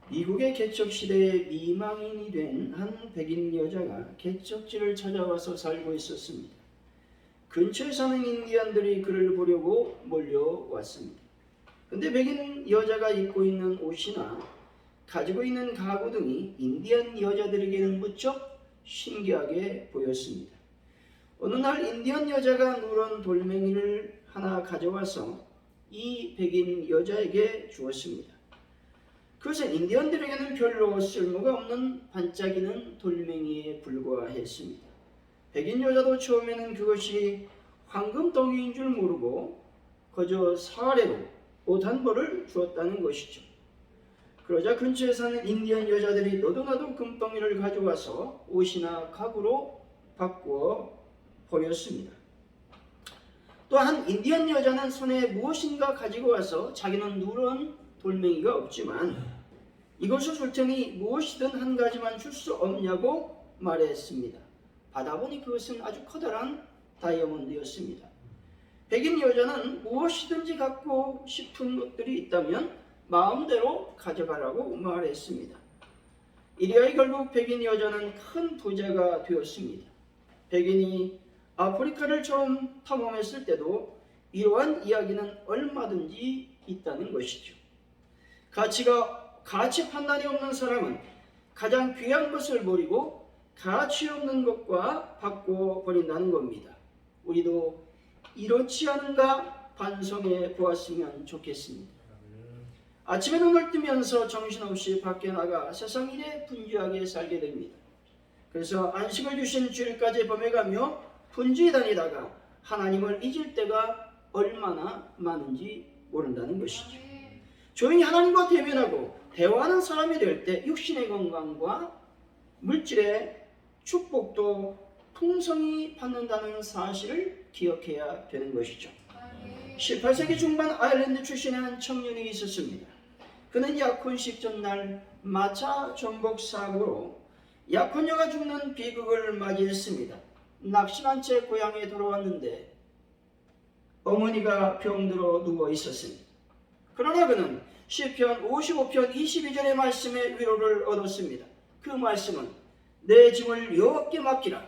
미국의 개척 시대에 미망인이 된 한 백인 여자가 개척지를 찾아와서 살고 있었습니다. 근처에 사는 인디언들이 그를 보려고 몰려왔습니다. 근데 백인 여자가 입고 있는 옷이나 가지고 있는 가구 등이 인디언 여자들에게는 무척 신기하게 보였습니다. 어느 날 인디언 여자가 누런 돌멩이를 하나 가져와서 이 백인 여자에게 주었습니다. 그것은 인디언들에게는 별로 쓸모가 없는 반짝이는 돌멩이에 불과했습니다. 백인 여자도 처음에는 그것이 황금덩이인 줄 모르고 그저 사례로 옷 한 벌을 주었다는 것이죠. 그러자 근처에 사는 인디언 여자들이 너도나도 금덩이를 가져와서 옷이나 가구로 바꾸어 버렸습니다. 또한 인디언 여자는 손에 무엇인가 가지고 와서 자기는 누런 돌멩이가 없지만 이것을 줄 테니 무엇이든 한 가지만 줄 수 없냐고 말했습니다. 받아보니 그것은 아주 커다란 다이아몬드였습니다. 백인 여자는 무엇이든지 갖고 싶은 것들이 있다면 마음대로 가져가라고 말했습니다. 이리하여 결국 백인 여자는 큰 부자가 되었습니다. 백인이 아프리카를 처음 탐험했을 때도 이러한 이야기는 얼마든지 있다는 것이죠. 가치 판단이 없는 사람은 가장 귀한 것을 버리고 가치 없는 것과 바꿔 버린다는 겁니다. 우리도 이렇지 않은가 반성해 보았으면 좋겠습니다. 아침에 눈을 뜨면서 정신없이 밖에 나가 세상 일에 분주하게 살게 됩니다. 그래서 안식을 주신 주일까지 범해가며 분주히 다니다가 하나님을 잊을 때가 얼마나 많은지 모른다는 것이죠. 조용히 하나님과 대면하고 대화하는 사람이 될 때 육신의 건강과 물질의 축복도 풍성히 받는다는 사실을 기억해야 되는 것이죠. 18세기 중반 아일랜드 출신의 한 청년이 있었습니다. 그는 약혼식 전날 마차 전복 사고로 약혼녀가 죽는 비극을 맞이했습니다. 낙심한 채 고향에 돌아왔는데 어머니가 병들어 누워 있었습니다. 그러나 그는 시편 55편 22절의 말씀에 위로를 얻었습니다. 그 말씀은 내 짐을 여호와께 맡기라.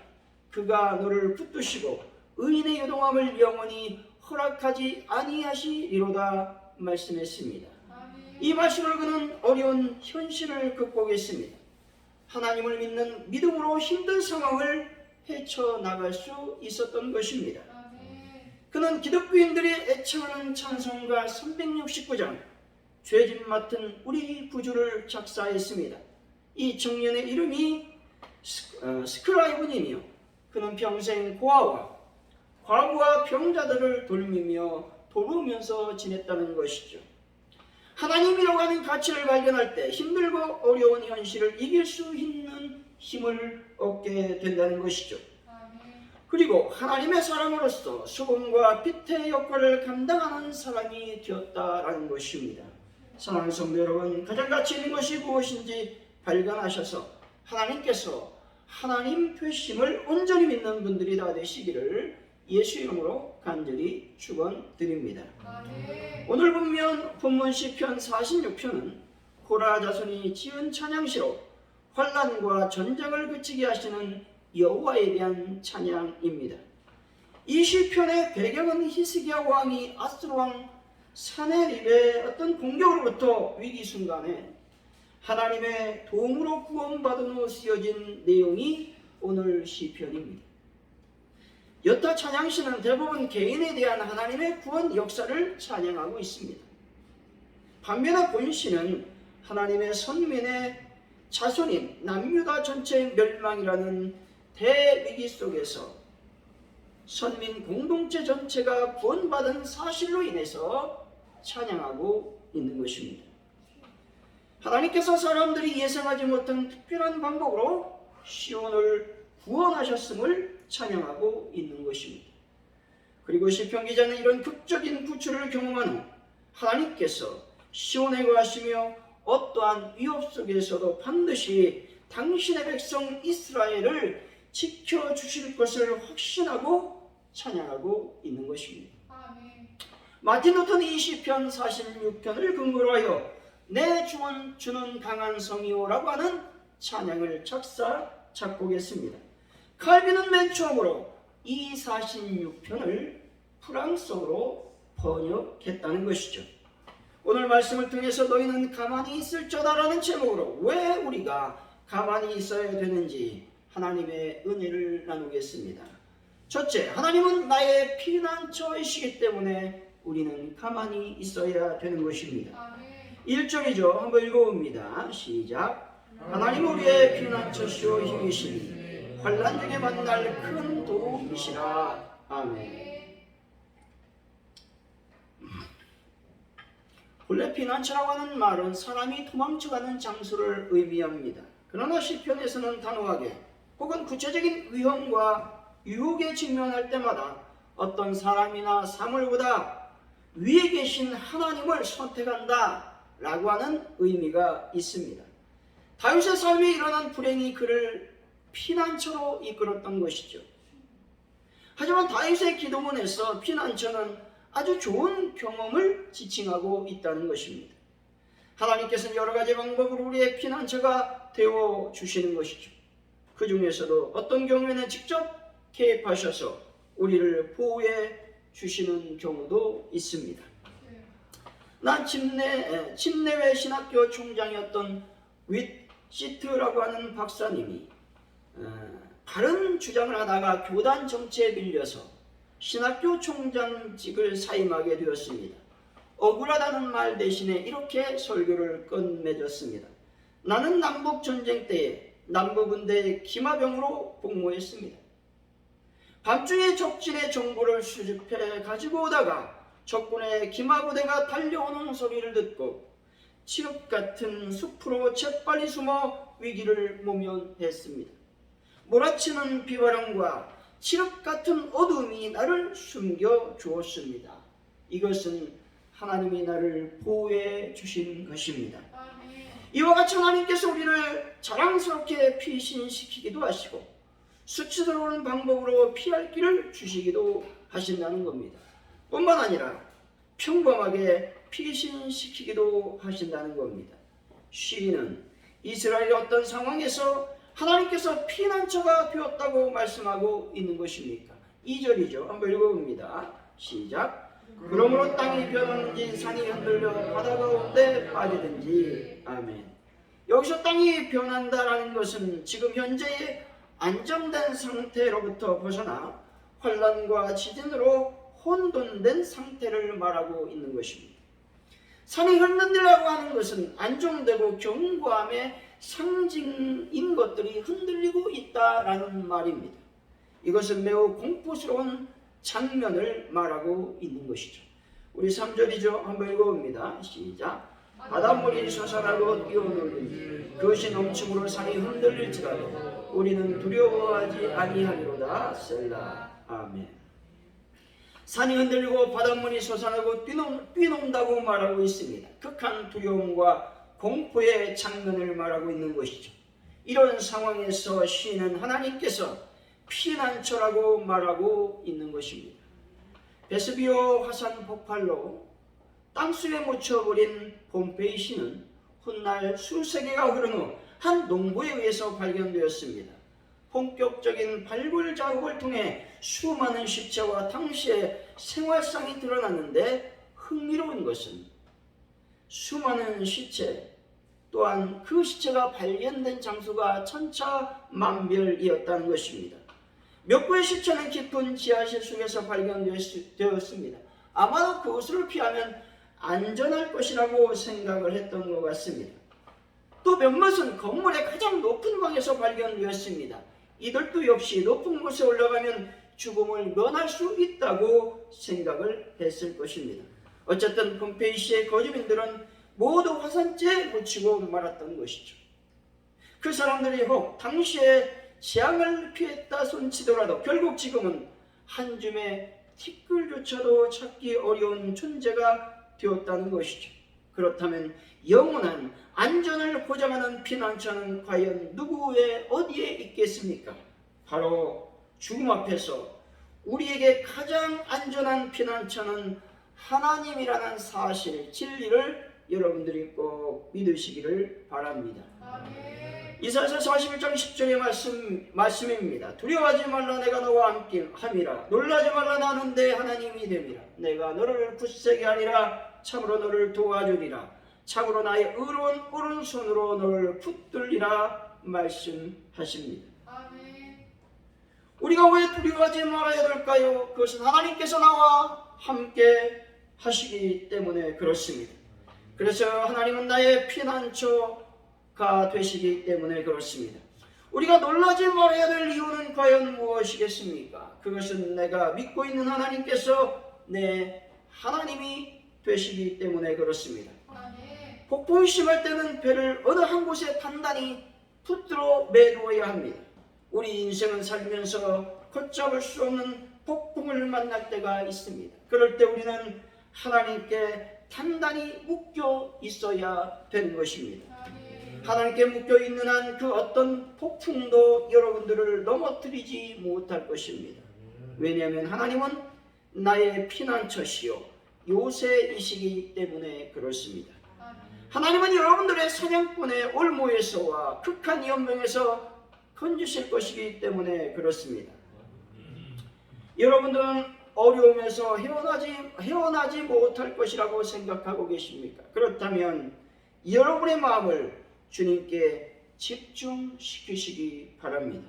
그가 너를 붙드시고 의인의 요동함을 영원히 허락하지 아니하시리로다 말씀했습니다. 이 말씀을 그는 어려운 현실을 극복했습니다. 하나님을 믿는 믿음으로 힘든 상황을 헤쳐나갈 수 있었던 것입니다. 그는 기독교인들이 애청하는 찬송가 369장 죄짐 맡은 우리 구주를 작사했습니다. 이 청년의 이름이 스크라이브님이요. 그는 평생 과부와 병자들을 돌미며 도우면서 지냈다는 것이죠. 하나님이라고 하는 가치를 발견할 때 힘들고 어려운 현실을 이길 수 있는 힘을 얻게 된다는 것이죠. 그리고 하나님의 사람으로서 수금과 빛의 역할을 감당하는 사람이 되었다라는 것입니다. 사랑하는 성도 여러분, 가장 가치 있는 것이 무엇인지 발견하셔서 하나님께서 하나님 되심을 온전히 믿는 분들이 다 되시기를 예수 이름으로 간절히 축원드립니다. 오늘 본문 시편 46편은 고라 자손이 지은 찬양시로 환난과 전쟁을 그치게 하시는 여호와에 대한 찬양입니다. 이 시편의 배경은 히스기야 왕이 아스루 왕 사네립의 어떤 공격으로부터 위기 순간에 하나님의 도움으로 구원받은 후 쓰여진 내용이 오늘 시편입니다. 여타 찬양시는 대부분 개인에 대한 하나님의 구원 역사를 찬양하고 있습니다. 반면에 본시는 하나님의 선민의 자손인 남유다 전체의 멸망이라는 대위기 속에서 선민 공동체 전체가 구원받은 사실로 인해서 찬양하고 있는 것입니다. 하나님께서 사람들이 예상하지 못한 특별한 방법으로 시온을 구원하셨음을 찬양하고 있는 것입니다. 그리고 시편 기자는 이런 극적인 구출을 경험한 후 하나님께서 시온에 거하시며 어떠한 위협 속에서도 반드시 당신의 백성 이스라엘을 지켜주실 것을 확신하고 찬양하고 있는 것입니다. 마틴 루터는 이 시편 46편을 근거로 하여 내 주는 강한 성이요라고 하는 찬양을 작곡했습니다. 칼빈은 맨 처음으로 이 46편을 프랑스어로 번역했다는 것이죠. 오늘 말씀을 통해서 너희는 가만히 있을저다라는 제목으로 왜 우리가 가만히 있어야 되는지 하나님의 은혜를 나누겠습니다. 첫째, 하나님은 나의 피난처이시기 때문에 우리는 가만히 있어야 되는 것입니다. 1절이죠. 한번 읽어봅니다. 시작. 하나님은 우리의 피난처시오 힘이시니 환난 중에 만날 큰 도움이시라. 아멘. 본래 피난처라고 하는 말은 사람이 도망쳐가는 장소를 의미합니다. 그러나 시편에서는 단호하게 혹은 구체적인 위험과 유혹에 직면할 때마다 어떤 사람이나 사물보다 위에 계신 하나님을 선택한다 라고 하는 의미가 있습니다. 다윗의 삶에 일어난 불행이 그를 피난처로 이끌었던 것이죠. 하지만 다윗의 기도문에서 피난처는 아주 좋은 경험을 지칭하고 있다는 것입니다. 하나님께서는 여러 가지 방법으로 우리의 피난처가 되어 주시는 것이죠. 그 중에서도 어떤 경우에는 직접 개입하셔서 우리를 보호해 주시는 경우도 있습니다. 난 침례회 신학교 총장이었던 윗시트라고 하는 박사님이 바른 주장을 하다가 교단 정치에 밀려서 신학교 총장직을 사임하게 되었습니다. 억울하다는 말 대신에 이렇게 설교를 끝맺었습니다. 나는 남북전쟁 때에 남부군대 기마병으로 복무했습니다. 밤중에 적진의 정보를 수집해 가지고 오다가 적군의 기마부대가 달려오는 소리를 듣고 칠흑 같은 숲으로 재빨리 숨어 위기를 모면했습니다. 몰아치는 비바람과 칠흑 같은 어둠이 나를 숨겨 주었습니다. 이것은 하나님이 나를 보호해 주신 것입니다. 이와 같이 하나님께서 우리를 자랑스럽게 피신시키기도 하시고 수치스러운 방법으로 피할 길을 주시기도 하신다는 겁니다. 뿐만 아니라 평범하게 피신시키기도 하신다는 겁니다. 시인은 이스라엘의 어떤 상황에서 하나님께서 피난처가 되었다고 말씀하고 있는 것입니까? 2절이죠. 한번 읽어봅니다. 시작. 그러므로 땅이 변하는지 산이 흔들려 바다 가운데 빠지든지. 아멘. 여기서 땅이 변한다라는 것은 지금 현재의 안정된 상태로부터 벗어나 환란과 지진으로 혼돈된 상태를 말하고 있는 것입니다. 산이 흔들리라고 하는 것은 안정되고 견고함의 상징인 것들이 흔들리고 있다라는 말입니다. 이것은 매우 공포스러운 장면을 말하고 있는 것이죠. 우리 3절이죠. 한번 읽어봅니다. 시작. 바닷물이 솟아나고 뛰어놀리니 그것이 넘침으로 산이 흔들릴지라도 우리는 두려워하지 아니하리로다. 셀라. 아멘. 산이 흔들리고 바닷물이 솟아나고 뛰논다고 말하고 있습니다. 극한 두려움과 공포의 장면을 말하고 있는 것이죠. 이런 상황에서 시인은 하나님께서 피난처라고 말하고 있는 것입니다. 베스비오 화산 폭발로 땅속에 묻혀버린 폼페이 시는 훗날 수세기가 흐른 후 한 농부에 의해서 발견되었습니다. 본격적인 발굴 작업을 통해 수많은 시체와 당시의 생활상이 드러났는데 흥미로운 것은 수많은 시체 또한 그 시체가 발견된 장소가 천차만별이었다는 것입니다. 몇 구의 시체는 깊은 지하실 속에서 발견되었습니다. 아마도 그곳을 피하면 안전할 것이라고 생각을 했던 것 같습니다. 또 몇몇은 건물의 가장 높은 방에서 발견되었습니다. 이들도 역시 높은 곳에 올라가면 죽음을 면할 수 있다고 생각을 했을 것입니다. 어쨌든 폼페이시의 거주민들은 모두 화산재에 묻히고 말았던 것이죠. 그 사람들이 혹 당시에 재앙을 피했다 손치더라도 결국 지금은 한 줌의 티끌조차도 찾기 어려운 존재가 되었다는 것이죠. 그렇다면 영원한 안전을 보장하는 피난처는 과연 누구의 어디에 있겠습니까? 바로 죽음 앞에서 우리에게 가장 안전한 피난처는 하나님이라는 사실, 진리를 여러분들이 꼭 믿으시기를 바랍니다. 아멘. 이사야서 41장 10절의 말씀입니다. 두려워하지 말라, 내가 너와 함께 함이라. 놀라지 말라, 나는 내 하나님이 됨이라. 내가 너를 굳세게 하리라. 참으로 너를 도와주리라. 참으로 나의 의로운 오른손으로 너를 붙들리라 말씀하십니다. 아멘. 우리가 왜 두려워하지 말아야 될까요? 그것은 하나님께서 나와 함께 하시기 때문에 그렇습니다. 그래서 하나님은 나의 피난처가 되시기 때문에 그렇습니다. 우리가 놀라지 말아야 될 이유는 과연 무엇이겠습니까? 그것은 내가 믿고 있는 하나님께서 내 하나님이 되시기 때문에 그렇습니다. 아멘. 폭풍이 심할 때는 배를 어느 한 곳에 단단히 붙들어 매두어야 합니다. 우리 인생은 살면서 걷잡을 수 없는 폭풍을 만날 때가 있습니다. 그럴 때 우리는 하나님께 단단히 묶여 있어야 되는 것입니다. 아멘. 하나님께 묶여 있는 한 그 어떤 폭풍도 여러분들을 넘어뜨리지 못할 것입니다. 왜냐하면 하나님은 나의 피난처시요 요새이시기 때문에 그렇습니다. 아멘. 하나님은 여러분들의 사냥꾼의 올무에서와 극한 연명에서 건지실 것이기 때문에 그렇습니다. 여러분들은 어려움에서 헤어나지 못할 것이라고 생각하고 계십니까? 그렇다면 여러분의 마음을 주님께 집중시키시기 바랍니다.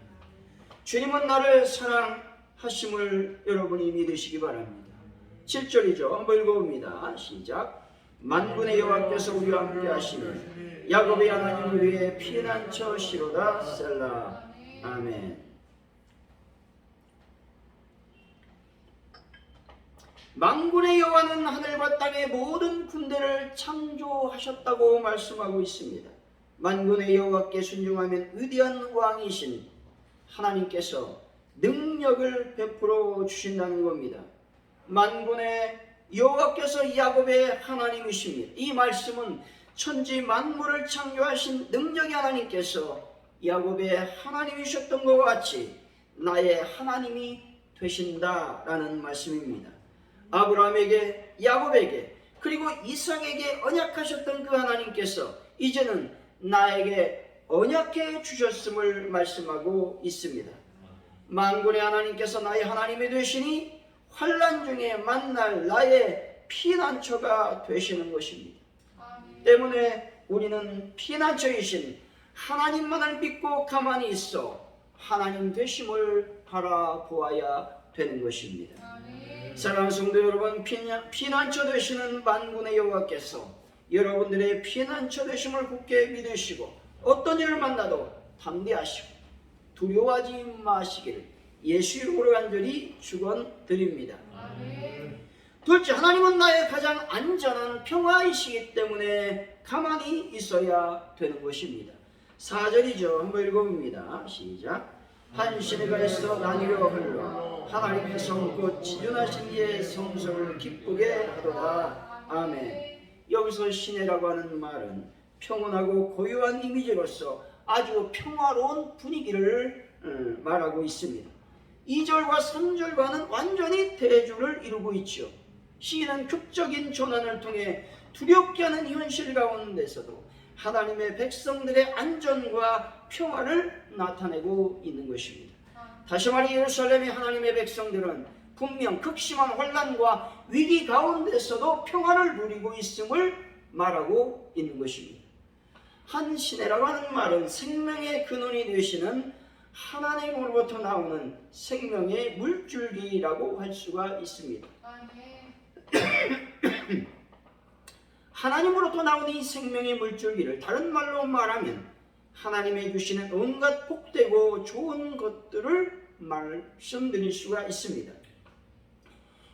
주님은 나를 사랑하심을 여러분이 믿으시기 바랍니다. 7절이죠. 한번 읽어봅니다. 시작. 만군의 여호와께서 우리와 함께 하시니 야곱의 하나님 우리의 피난처시로다. 셀라. 아멘. 만군의 여호와는 하늘과 땅의 모든 군대를 창조하셨다고 말씀하고 있습니다. 만군의 여호와께 순종하면 위대한 왕이신 하나님께서 능력을 베풀어 주신다는 겁니다. 만군의 여호와께서 야곱의 하나님이십니다. 이 말씀은 천지 만물을 창조하신 능력의 하나님께서 야곱의 하나님이셨던 것과 같이 나의 하나님이 되신다라는 말씀입니다. 아브라함에게, 야곱에게, 그리고 이삭에게 언약하셨던 그 하나님께서 이제는 나에게 언약해 주셨음을 말씀하고 있습니다. 만군의 하나님께서 나의 하나님이 되시니 환난 중에 만날 나의 피난처가 되시는 것입니다. 아멘. 때문에 우리는 피난처이신 하나님만을 믿고 가만히 있어 하나님 되심을 바라보아야 되는 것입니다. 아멘. 사랑하는 성도 여러분, 피난처 되시는 만군의 여호와께서 여러분들의 피난처 되심을 굳게 믿으시고 어떤 일을 만나도 담대하시고 두려워하지 마시기를 예수 이름으로 간절히 축원드립니다. 아멘. 둘째, 하나님은 나의 가장 안전한 평화이시기 때문에 가만히 있어야 되는 것입니다. 4절이죠. 한번 읽어봅니다. 시작. 한 시내가 있어 나뉘려 흘러 하나님의 성 곧 지존하신 이의 성소를 기쁘게 하도다. 아멘. 여기서 시내라고 하는 말은 평온하고 고요한 이미지로서 아주 평화로운 분위기를 말하고 있습니다. 2절과 3절과는 완전히 대조를 이루고 있죠. 시인은 극적인 조난을 통해 두렵게 하는 현실 가운데서도 하나님의 백성들의 안전과 평화를 나타내고 있는 것입니다. 다시 말해 예루살렘의 하나님의 백성들은 분명 극심한 환난과 위기 가운데서도 평화를 누리고 있음을 말하고 있는 것입니다. 한 시내라고 하는 말은 생명의 근원이 되시는 하나님으로부터 나오는 생명의 물줄기라고 할 수가 있습니다. 하나님으로부터 나오는 이 생명의 물줄기를 다른 말로 말하면 하나님의 주시는 온갖 복되고 좋은 것들을 말씀드릴 수가 있습니다.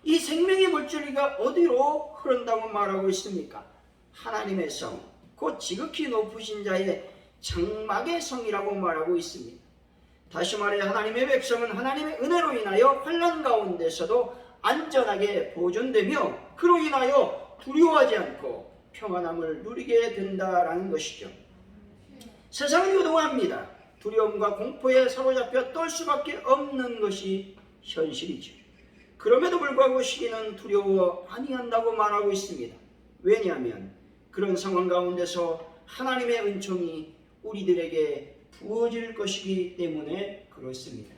이 생명의 물줄기가 어디로 흐른다고 말하고 있습니까? 하나님의 성, 곧 지극히 높으신 자의 장막의 성이라고 말하고 있습니다. 다시 말해 하나님의 백성은 하나님의 은혜로 인하여 환난 가운데서도 안전하게 보존되며 그로 인하여 두려워하지 않고 평안함을 누리게 된다라는 것이죠. 세상은 요동합니다. 두려움과 공포에 사로잡혀 떨 수밖에 없는 것이 현실이죠. 그럼에도 불구하고 시인은 두려워 아니한다고 말하고 있습니다. 왜냐하면 그런 상황 가운데서 하나님의 은총이 우리들에게 부어질 것이기 때문에 그렇습니다.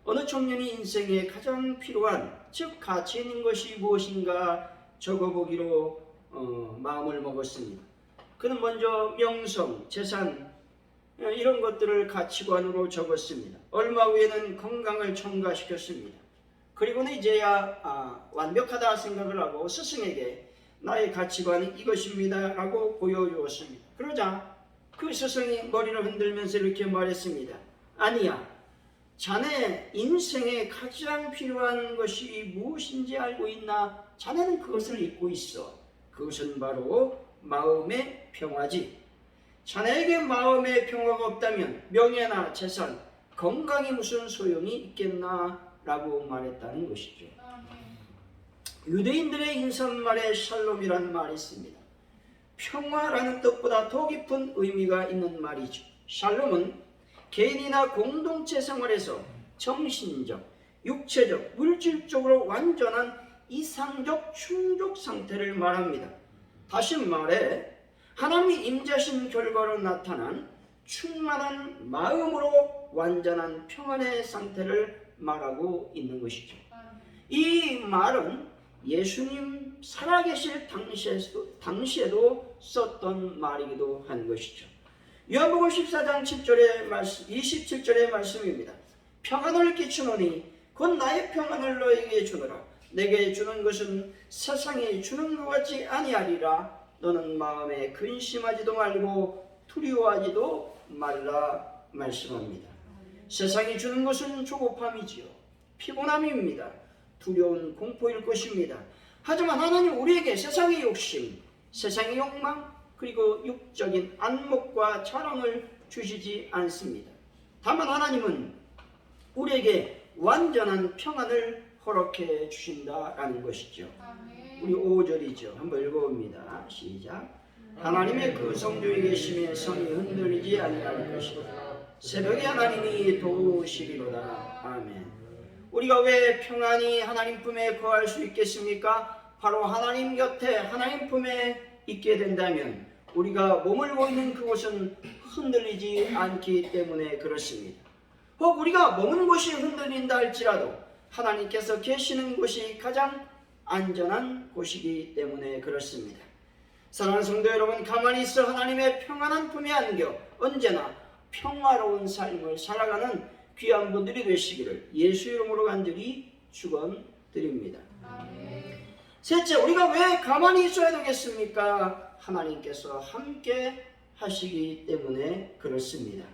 어느 청년이 인생에 가장 필요한, 즉 가치 있는 것이 무엇인가 적어보기로 마음을 먹었습니다. 그는 먼저 명성, 재산 이런 것들을 가치관으로 적었습니다. 얼마 후에는 건강을 첨가시켰습니다. 그리고는 이제야 완벽하다 생각을 하고 스승에게 나의 가치관이 이것입니다 라고 보여주었습니다. 그러자 그 스승이 머리를 흔들면서 이렇게 말했습니다. 아니야, 자네 인생에 가장 필요한 것이 무엇인지 알고 있나? 자네는 그것을 잊고 있어. 그것은 바로 마음의 평화지. 자네에게 마음의 평화가 없다면 명예나 재산, 건강이 무슨 소용이 있겠나? 라고 말했다는 것이죠. 유대인들의 인사말에 샬롬이라는 말이 있습니다. 평화라는 뜻보다 더 깊은 의미가 있는 말이죠. 샬롬은 개인이나 공동체 생활에서 정신적, 육체적, 물질적으로 완전한 이상적 충족 상태를 말합니다. 다시 말해 하나님이 임재하신 결과로 나타난 충만한 마음으로 완전한 평안의 상태를 말하고 있는 것이죠. 이 말은 예수님 살아계실 당시에도 썼던 말이기도 한 것이죠. 요한복음 14장 27절의 말씀입니다. 평안을 끼치노니 곧 나의 평안을 너에게 주노라. 내게 주는 것은 세상이 주는 것 같지 아니하리라. 너는 마음에 근심하지도 말고 두려워하지도 말라 말씀합니다. 세상이 주는 것은 조급함이지요, 피곤함입니다. 두려운 공포일 것입니다. 하지만 하나님 우리에게 세상의 욕심, 세상의 욕망, 그리고 육적인 안목과 자랑을 주시지 않습니다. 다만 하나님은 우리에게 완전한 평안을 허락해 주신다라는 것이죠. 우리 5절이죠. 한번 읽어봅니다. 시작. 하나님의 그 성도에 계심에 성이 흔들리지 아니할 것이다. 새벽에 하나님이 도우시리로다. 아멘. 우리가 왜 평안히 하나님 품에 거할 수 있겠습니까? 바로 하나님 곁에 하나님 품에 있게 된다면 우리가 머물고 있는 그곳은 흔들리지 않기 때문에 그렇습니다. 혹 우리가 머무는 곳이 흔들린다 할지라도 하나님께서 계시는 곳이 가장 안전한 곳이기 때문에 그렇습니다. 사랑하는 성도 여러분, 가만히 있어 하나님의 평안한 품에 안겨 언제나 평화로운 삶을 살아가는 귀한 분들이 되시기를 예수 이름으로 간절히 축원드립니다. 셋째, 우리가 왜 가만히 있어야 되겠습니까? 하나님께서 함께 하시기 때문에 그렇습니다.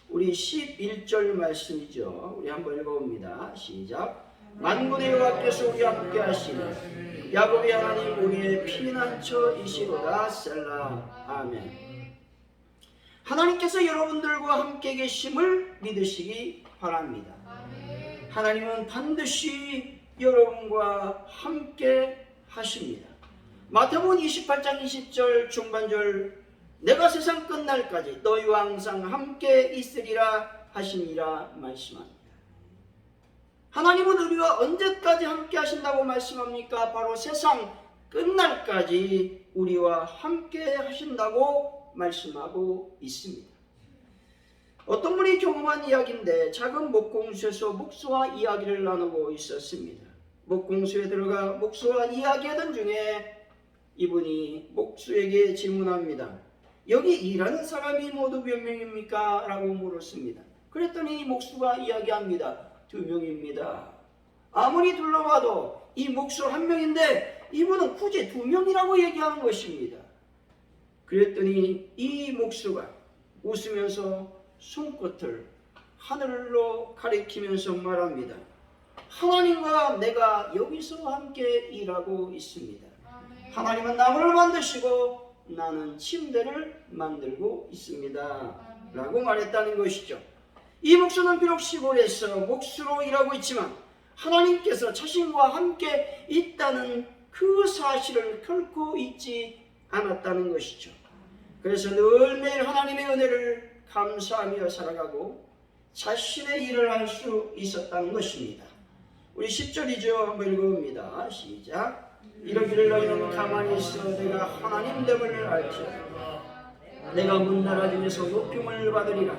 우리 11절 말씀이죠. 우리 한번 읽어봅니다. 시작. 만군의 여호와께서 우리와 함께 하시니 야곱의 하나님 우리의 피난처이시로다. 셀라. 아멘. 하나님께서 여러분들과 함께 계심을 믿으시기 바랍니다. 하나님은 반드시 여러분과 함께 하십니다. 마태복음 28장 20절 중반절, 내가 세상 끝날까지 너희와 항상 함께 있으리라 하시니라 말씀합니다. 하나님은 우리와 언제까지 함께 하신다고 말씀합니까? 바로 세상 끝날까지 우리와 함께 하신다고 말씀하고 있습니다. 어떤 분이 경험한 이야기인데, 작은 목공소에서 목수와 이야기를 나누고 있었습니다. 목공소에 들어가 목수와 이야기하던 중에 이분이 목수에게 질문합니다. 여기 일하는 사람이 모두 몇 명입니까? 라고 물었습니다. 그랬더니 목수가 이야기합니다. 2명입니다. 아무리 둘러봐도 이 목수 1명인데 이분은 굳이 2명이라고 얘기하는 것입니다. 그랬더니 이 목수가 웃으면서 손끝을 하늘로 가리키면서 말합니다. 하나님과 내가 여기서 함께 일하고 있습니다. 하나님은 나무를 만드시고 나는 침대를 만들고 있습니다. 라고 말했다는 것이죠. 이 목수는 비록 시골에서 목수로 일하고 있지만 하나님께서 자신과 함께 있다는 그 사실을 결코 잊지 않았다는 것이죠. 그래서 늘 매일 하나님의 은혜를 감사하며 살아가고 자신의 일을 할 수 있었다는 것입니다. 우리 10절이죠. 한번 읽어봅니다. 시작. 이러기를 너희는 가만히 있어 내가 하나님됨을 알지어다. 내가 문나라 중에서 높임을 받으리라.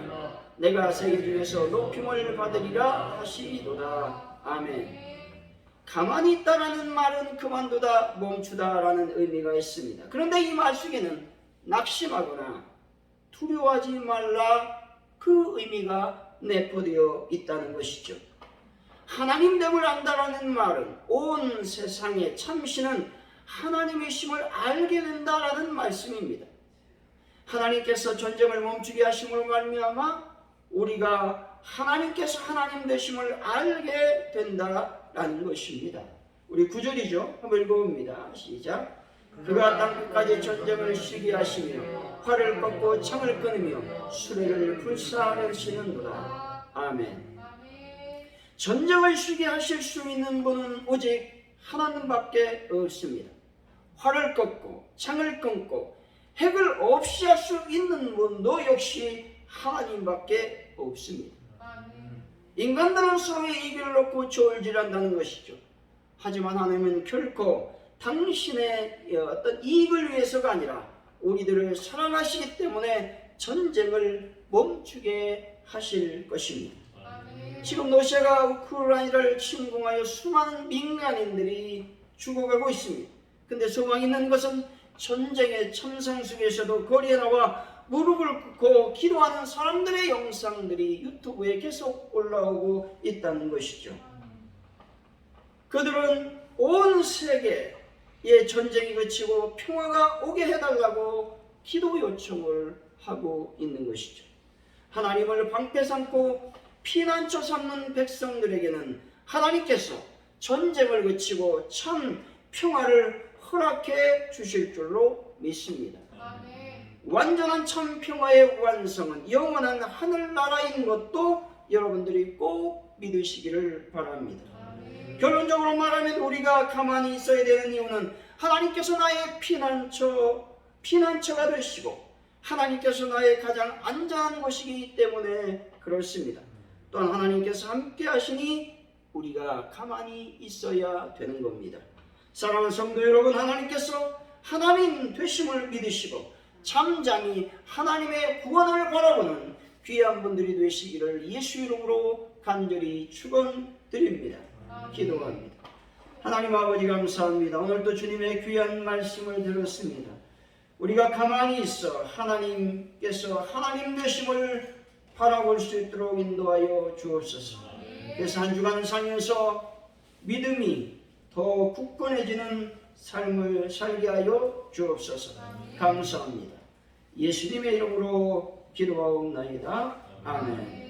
내가 세계 중에서 높임을 받으리라 하시도다. 아멘. 가만히 있다라는 말은 그만두다, 멈추다라는 의미가 있습니다. 그런데 이 말 속에는 낙심하거나 두려워하지 말라 그 의미가 내포되어 있다는 것이죠. 하나님됨을 안다라는 말은 온 세상의 참신은 하나님의 심을 알게 된다라는 말씀입니다. 하나님께서 전쟁을 멈추게 하심으로 말미암아 우리가 하나님께서 하나님 되심을 알게 된다라는 것입니다. 우리 9절이죠. 한번 읽어봅니다. 시작. 그가 땅끝까지 전쟁을 쉬게 하시며 활을 꺾고 창을 끊으며 수레를 불사르시는도다. 아멘. 전쟁을 쉬게 하실 수 있는 분은 오직 하나님밖에 없습니다. 활을 꺾고 창을 끊고 핵을 없이 할 수 있는 분도 역시 하나님밖에 없습니다. 인간들은 서로의 이익을 놓고 저울질한다는 것이죠. 하지만 하나님은 결코 당신의 어떤 이익을 위해서가 아니라 우리들을 사랑하시기 때문에 전쟁을 멈추게 하실 것입니다. 지금 러시아가 우크라이나를 침공하여 수많은 민간인들이 죽어가고 있습니다. 근데 소망 있는 것은 전쟁의 참상 속에서도 거리에 나와 무릎을 꿇고 기도하는 사람들의 영상들이 유튜브에 계속 올라오고 있다는 것이죠. 그들은 온 세계의 전쟁이 그치고 평화가 오게 해달라고 기도 요청을 하고 있는 것이죠. 하나님을 방패 삼고 피난처 삼는 백성들에게는 하나님께서 전쟁을 그치고 참 평화를 허락해 주실 줄로 믿습니다. 완전한 참 평화의 완성은 영원한 하늘나라인 것도 여러분들이 꼭 믿으시기를 바랍니다. 결론적으로 말하면 우리가 가만히 있어야 되는 이유는 하나님께서 나의 피난처가 되시고 하나님께서 나의 가장 안전한 곳이기 때문에 그렇습니다. 또한 하나님께서 함께 하시니 우리가 가만히 있어야 되는 겁니다. 사랑하는 성도 여러분, 하나님께서 하나님 되심을 믿으시고 잠잠히 하나님의 구원을 바라보는 귀한 분들이 되시기를 예수 이름으로 간절히 축원드립니다. 기도합니다. 하나님 아버지 감사합니다. 오늘도 주님의 귀한 말씀을 들었습니다. 우리가 가만히 있어 하나님께서 하나님 되심을 바라볼 수 있도록 인도하여 주옵소서. 그래서 한 주간 살면서 믿음이 더 굳건해지는 삶을 살게 하여 주옵소서. 감사합니다. 예수님의 이름으로 기도하옵나이다. 아멘.